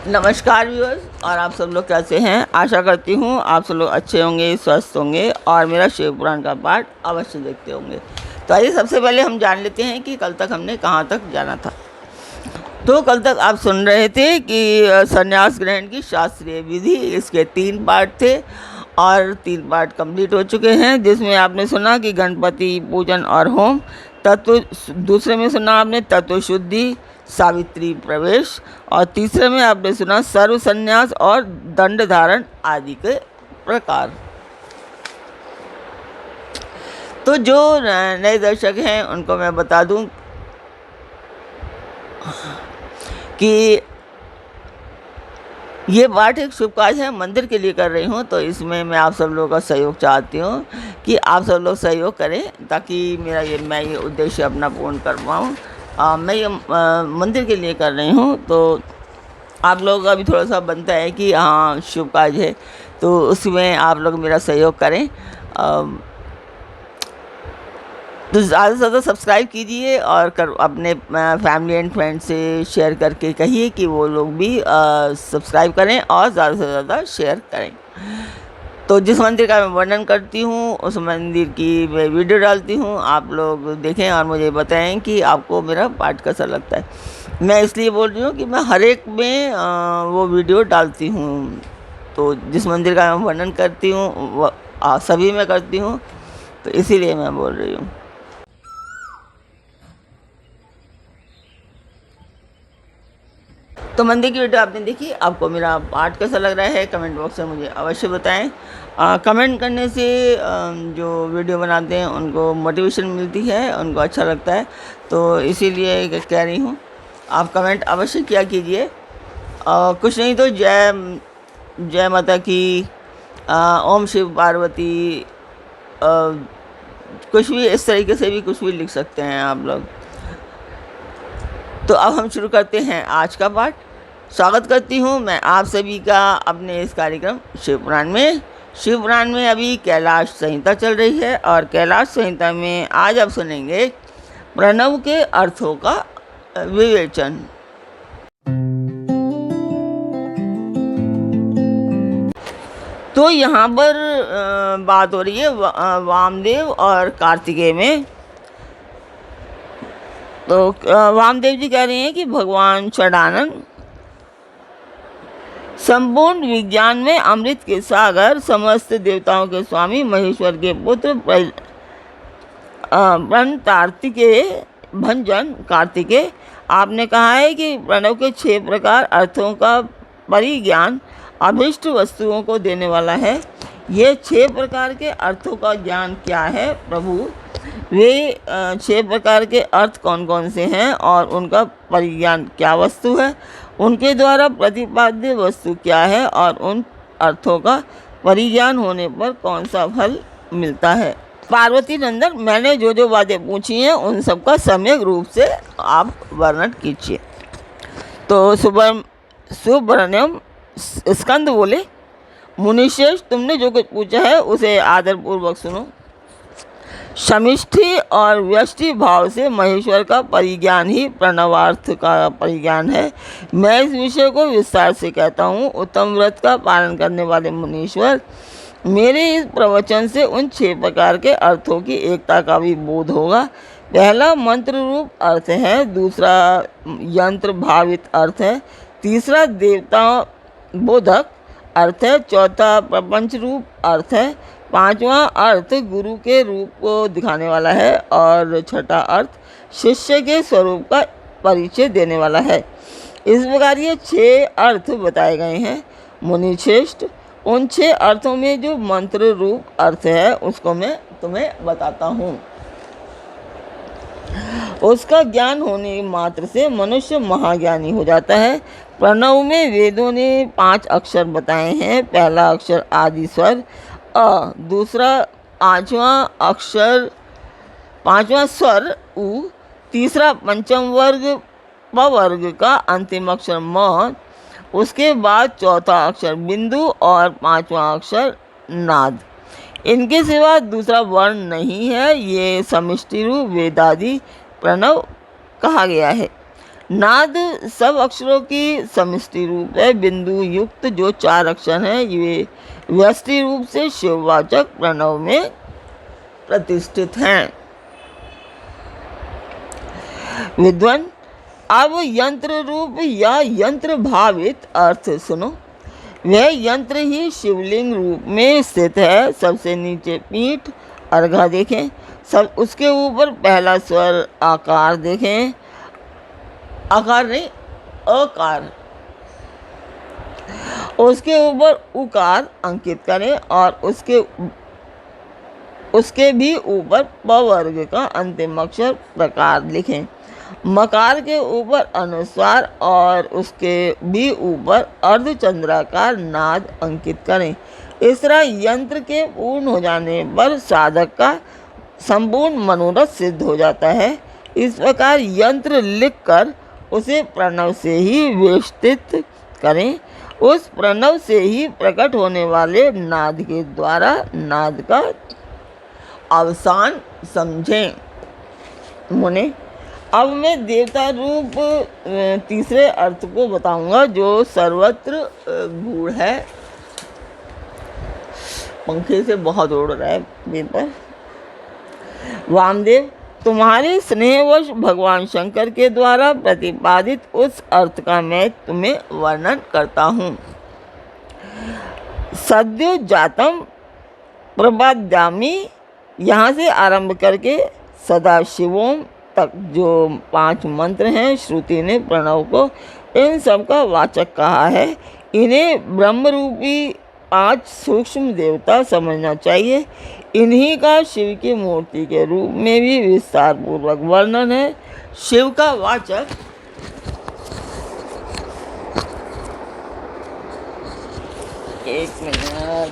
नमस्कार व्यूअर्स, और आप सब लोग कैसे हैं। आशा करती हूँ आप सब लोग अच्छे होंगे, स्वस्थ होंगे और मेरा शिव पुराण का पाठ अवश्य देखते होंगे। तो आइए सबसे पहले हम जान लेते हैं कि कल तक हमने कहाँ तक जाना था। तो कल तक आप सुन रहे थे कि संन्यास ग्रहण की शास्त्रीय विधि, इसके 3 पार्ट थे और 3 पार्ट कंप्लीट हो चुके हैं। जिसमें आपने सुना कि गणपति पूजन और होम, तत्व दूसरे में सुना आपने तत्व शुद्धि, सावित्री प्रवेश, और तीसरे में आपने सुना सर्व संन्यास और दंड धारण आदि के प्रकार। तो जो नए दर्शक हैं उनको मैं बता दूं कि ये पाठ एक शुभ कार्य है, मंदिर के लिए कर रही हूँ। तो इसमें मैं आप सब लोगों का सहयोग चाहती हूँ कि आप सब लोग सहयोग करें ताकि मैं ये उद्देश्य अपना पूर्ण कर पाऊँ। मैं ये मंदिर के लिए कर रही हूँ। तो आप लोगों का भी थोड़ा सा बनता है कि हाँ शुभ कार्य है, तो उसमें आप लोग मेरा सहयोग करें। तो ज़्यादा से ज़्यादा सब्सक्राइब कीजिए और अपने फैमिली एंड फ्रेंड से शेयर करके कहिए कि वो लोग भी सब्सक्राइब करें और ज़्यादा से ज़्यादा शेयर करें। तो जिस मंदिर का मैं वर्णन करती हूँ उस मंदिर की मैं वीडियो डालती हूँ, आप लोग देखें और मुझे बताएं कि आपको मेरा पाठ कैसा लगता है। मैं इसलिए बोल रही हूँ कि मैं हर एक में वो वीडियो डालती हूँ। तो जिस मंदिर का मैं वर्णन करती हूँ सभी में करती हूँ, तो इसीलिए मैं बोल रही हूँ। तो मंदिर की वीडियो आपने देखी, आपको मेरा पाठ कैसा लग रहा है कमेंट बॉक्स में मुझे अवश्य बताएं। कमेंट करने से जो वीडियो बनाते हैं उनको मोटिवेशन मिलती है, उनको अच्छा लगता है। तो इसीलिए कह रही हूँ आप कमेंट अवश्य किया कीजिए। कुछ नहीं तो जय माता की, ओम शिव पार्वती, कुछ भी इस तरीके से भी कुछ भी लिख सकते हैं आप लोग। तो अब हम शुरू करते हैं आज का पाठ। स्वागत करती हूँ मैं आप सभी का अपने इस कार्यक्रम शिव पुराण में। शिव पुराण में अभी कैलाश संहिता चल रही है और कैलाश संहिता में आज आप सुनेंगे प्रणव के अर्थों का विवेचन। तो यहाँ पर बात हो रही है वामदेव और कार्तिकेय में। तो वामदेव जी कह रहे हैं कि भगवान षडानंद संपूर्ण विज्ञान में अमृत के सागर, समस्त देवताओं के स्वामी, महेश्वर के पुत्र, कार्तिकेय भंजन कार्तिकेय, आपने कहा है कि प्रणव के 6 प्रकार अर्थों का परिज्ञान अभिष्ट वस्तुओं को देने वाला है। ये 6 प्रकार के अर्थों का ज्ञान क्या है प्रभु? वे 6 प्रकार के अर्थ कौन कौन से हैं और उनका परिज्ञान क्या वस्तु है, उनके द्वारा प्रतिपाद्य वस्तु क्या है और उन अर्थों का परिज्ञान होने पर कौन सा फल मिलता है। पार्वती नंदन, मैंने जो जो बातें पूछी हैं उन सब का सम्यक रूप से आप वर्णन कीजिए। तो सुब्रह्मण्यम स्कंद बोले, मुनिश्रेष्ठ तुमने जो कुछ पूछा है उसे आदरपूर्वक सुनो। समिष्टि और व्यष्टि भाव से महेश्वर का परिज्ञान ही प्रणवार्थ का परिज्ञान है। मैं इस विषय को विस्तार से कहता हूँ। उत्तम व्रत का पालन करने वाले मुनीश्वर, मेरे इस प्रवचन से उन 6 प्रकार के अर्थों की एकता का भी बोध होगा। पहला मंत्र रूप अर्थ है, दूसरा यंत्र भावित अर्थ है, तीसरा देवता बोधक अर्थ है, चौथा प्रपंच रूप अर्थ है, 5वां अर्थ गुरु के रूप को दिखाने वाला है और 6ठा अर्थ शिष्य के स्वरूप का परिचय देने वाला है। इस प्रकार ये 6 अर्थ बताए गए हैं। मुनिश्रेष्ठ, उन 6 अर्थों में जो मंत्र रूप अर्थ है उसको मैं तुम्हें बताता हूँ। उसका ज्ञान होने मात्र से मनुष्य महाज्ञानी हो जाता है। प्रणव में वेदों ने 5 अक्षर बताए हैं। पहला अक्षर आदि स्वर अ, दूसरा 5वां स्वर उ, तीसरा पंचम वर्ग प वर्ग का अंतिम अक्षर म, उसके बाद चौथा अक्षर बिंदु और 5वां अक्षर नाद। इनके सिवा दूसरा वर्ण नहीं है। ये समिष्टि रूप वेदादि प्रणव कहा गया है। नाद सब अक्षरों की समष्टि रूप है। बिंदु युक्त जो 4 अक्षर हैं ये व्यष्टि रूप से शिववाचक प्रणव में प्रतिष्ठित हैं। विद्वान, अब यंत्र रूप या यंत्र भावित अर्थ सुनो। वह यंत्र ही शिवलिंग रूप में स्थित है। सबसे नीचे पीठ अर्घा देखें, सब उसके ऊपर पहला स्वर आकार देखें, आकार नहीं अकार, उसके ऊपर उकार अंकित करें और उसके भी ऊपर प वर्ग का अंतिम अक्षर प्रकार लिखें। मकार के ऊपर अनुस्वार और उसके भी ऊपर अर्धचंद्राकार नाद अंकित करें। इस तरह यंत्र के पूर्ण हो जाने पर साधक का संपूर्ण मनोरथ सिद्ध हो जाता है। इस प्रकार यंत्र लिखकर उसे प्रणव से ही वेष्टित करें। उस प्रणव से ही प्रकट होने वाले नाद के द्वारा नाद का अवसान समझें। मुने, अब मैं देवता रूप तीसरे अर्थ को बताऊंगा जो सर्वत्र गूढ़ है। पंखे से बहुत उड़ रहा है पेपर। वामदेव, तुम्हारे स्नेहवश भगवान शंकर के द्वारा प्रतिपादित उस अर्थ का मैं तुम्हें वर्णन करता हूँ। सद्यो जातम प्रपद्यामि, यहाँ से आरंभ करके सदाशिवोम तक जो 5 मंत्र हैं, श्रुति ने प्रणव को इन सब का वाचक कहा है। इन्हें ब्रह्मरूपी 5 सूक्ष्म देवता समझना चाहिए। इन्हीं का शिव की मूर्ति के रूप में भी विस्तार पूर्वक वर्णन है। शिव का वाचक एक मिनट,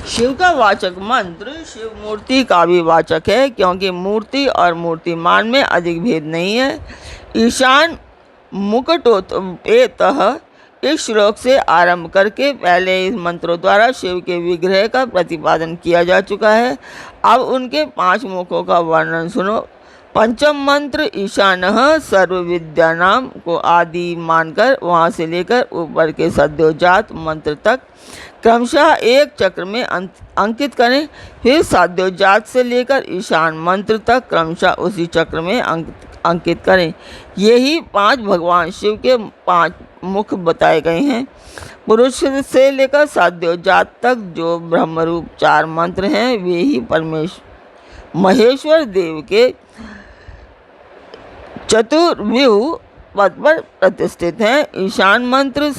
शिव का वाचक मंत्र शिव मूर्ति का भी वाचक है, क्योंकि मूर्ति और मूर्तिमान में अधिक भेद नहीं है। ईशान मुकुटोत्पेतः इस श्लोक से आरंभ करके पहले इस मंत्रों द्वारा शिव के विग्रह का प्रतिपादन किया जा चुका है। अब उनके 5 मुखों का वर्णन सुनो। पंचम मंत्र ईशानः सर्व विद्यानाम को आदि मानकर वहाँ से लेकर ऊपर के सद्योजात मंत्र तक क्रमशः एक चक्र में अंकित करें। फिर साध्योजात से लेकर ईशान मंत्र तक क्रमशः उसी चक्र में अंकित करें। यही 5 भगवान शिव के 5 मुख बताए गए हैं। पुरुष से लेकर साध्योजात तक जो ब्रह्मरूप 4 मंत्र हैं वे ही महेश्वर देव के चतुर्व्यूह पद पर प्रतिष्ठित हैं। ईशान मंत्र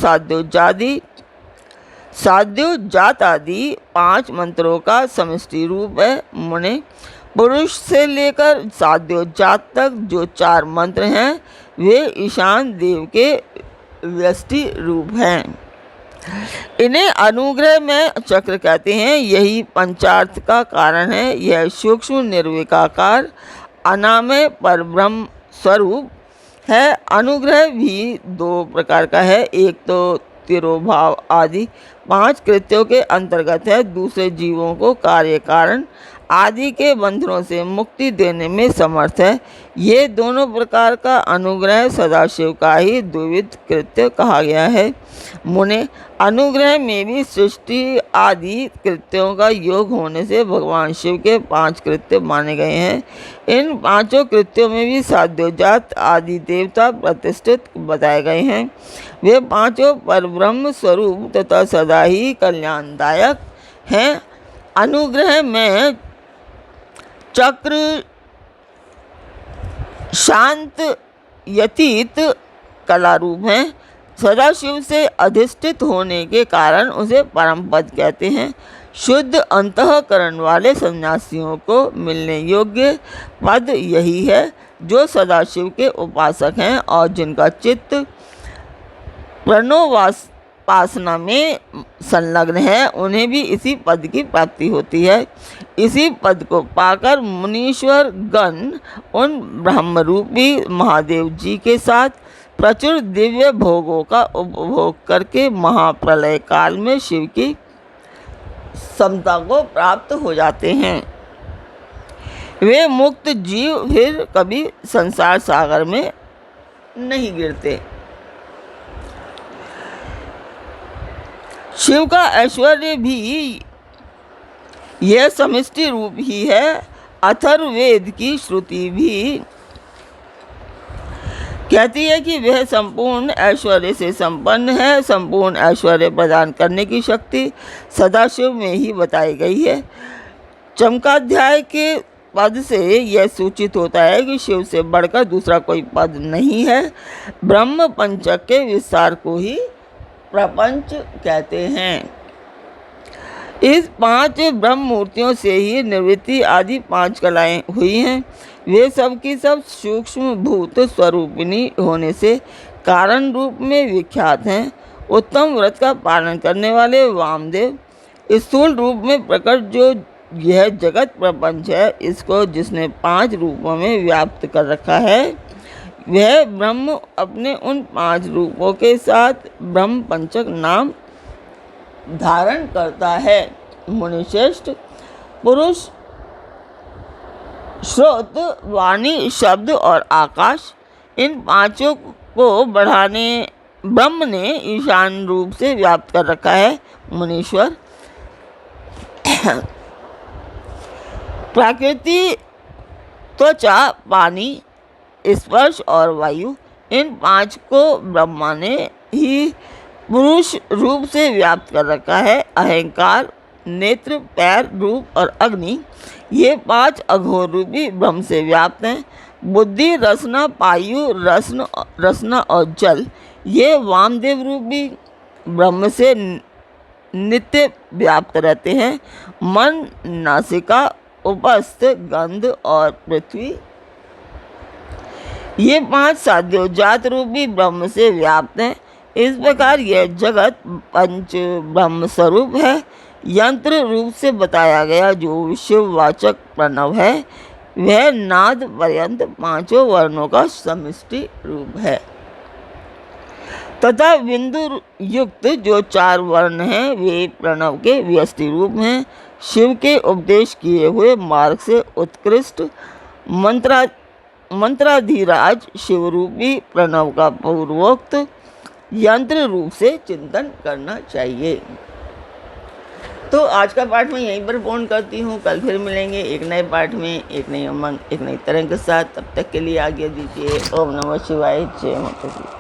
साध्योजात आदि 5 मंत्रों का समष्टि रूप है। मुने, पुरुष से लेकर साध्योजात तक जो 4 मंत्र हैं वे ईशान देव के व्यष्टि रूप हैं। इन्हें अनुग्रह में चक्र कहते हैं। यही पंचार्थ का कारण है। यह सूक्ष्म निर्विकार अनामय परब्रह्म स्वरूप है। अनुग्रह भी 2 प्रकार का है। एक तो तिरोभाव आदि 5 कृत्यों के अंतर्गत है। दूसरे जीवों को कार्य कारण आदि के बंधनों से मुक्ति देने में समर्थ है। ये दोनों प्रकार का अनुग्रह सदाशिव का ही द्विविध कृत्य कहा गया है। मुने, अनुग्रह में भी सृष्टि आदि कृत्यों का योग होने से भगवान शिव के 5 कृत्य माने गए हैं। इन 5 कृत्यों में भी साध्योजात आदि देवता प्रतिष्ठित बताए गए हैं। वे 5 परब्रह्म स्वरूप तथा सदा ही कल्याणदायक हैं। अनुग्रह में चक्र शांत यतीत कला रूप हैं। सदाशिव से अधिष्ठित होने के कारण उसे परम पद कहते हैं। शुद्ध अंतःकरण वाले सन्यासियों को मिलने योग्य पद यही है जो सदाशिव के उपासक हैं और जिनका चित्त उपासना में संलग्न हैं उन्हें भी इसी पद की प्राप्ति होती है। इसी पद को पाकर मुनीश्वर गण उन ब्रह्मरूपी महादेव जी के साथ प्रचुर दिव्य भोगों का उपभोग करके महाप्रलय काल में शिव की समता को प्राप्त हो जाते हैं। वे मुक्त जीव फिर कभी संसार सागर में नहीं गिरते। शिव का ऐश्वर्य भी यह समष्टि रूप ही है। अथर्ववेद की श्रुति भी कहती है कि वह संपूर्ण ऐश्वर्य से संपन्न है। संपूर्ण ऐश्वर्य प्रदान करने की शक्ति सदाशिव में ही बताई गई है। चमकाध्याय के पद से यह सूचित होता है कि शिव से बढ़कर दूसरा कोई पद नहीं है। ब्रह्म पंचक के विस्तार को ही प्रपंच कहते हैं। इस 5 ब्रह्म मूर्तियों से ही निवृत्ति आदि 5 कलाएं हुई हैं। वे सब की सब सूक्ष्म भूत स्वरूपिणी होने से कारण रूप में विख्यात हैं। उत्तम व्रत का पालन करने वाले वामदेव स्थूल रूप में प्रकट जो यह जगत प्रपंच है, इसको जिसने 5 रूपों में व्याप्त कर रखा है, वह ब्रह्म अपने उन 5 रूपों के साथ ब्रह्म पंचक नाम धारण करता है। मुनिश्रेष्ठ पुरुष श्रोत वाणी शब्द और आकाश इन 5 को बढ़ाने ब्रह्म ने ईशान रूप से व्याप्त कर रखा है। मुनीश्वर प्रकृति त्वचा पानी स्पर्श और वायु इन 5 को ब्रह्मा ने ही पुरुष रूप से व्याप्त कर रखा है। अहंकार नेत्र पैर रूप और अग्नि ये 5 अघोर रूपी ब्रह्म से व्याप्त हैं। बुद्धि रसना पायु रसना और जल ये वामदेव रूपी ब्रह्म से नित्य व्याप्त रहते हैं। मन नासिका उपस्थ गंध और पृथ्वी ये 5 साध्योजात रूपी ब्रह्म से व्याप्त हैं। इस प्रकार यह जगत पंच ब्रह्म स्वरूप है। यंत्र रूप से बताया गया जो विश्ववाचक प्रणव है वह नाद पर्यंत 5 वर्णों का समष्टि रूप है तथा बिंदु युक्त जो 4 वर्ण हैं वे प्रणव के व्यष्टि रूप हैं। शिव के उपदेश किए हुए मार्ग से उत्कृष्ट मंत्राधिराज शिवरूपी प्रणव का पूर्वोक्त यंत्र रूप से चिंतन करना चाहिए। तो आज का पाठ मैं यहीं पर पूर्ण करती हूँ। कल फिर मिलेंगे एक नए पाठ में, एक नई उमंग, एक नई तरंग के साथ। तब तक के लिए आज्ञा दीजिए। ओम नमः शिवाय। जय माता दी।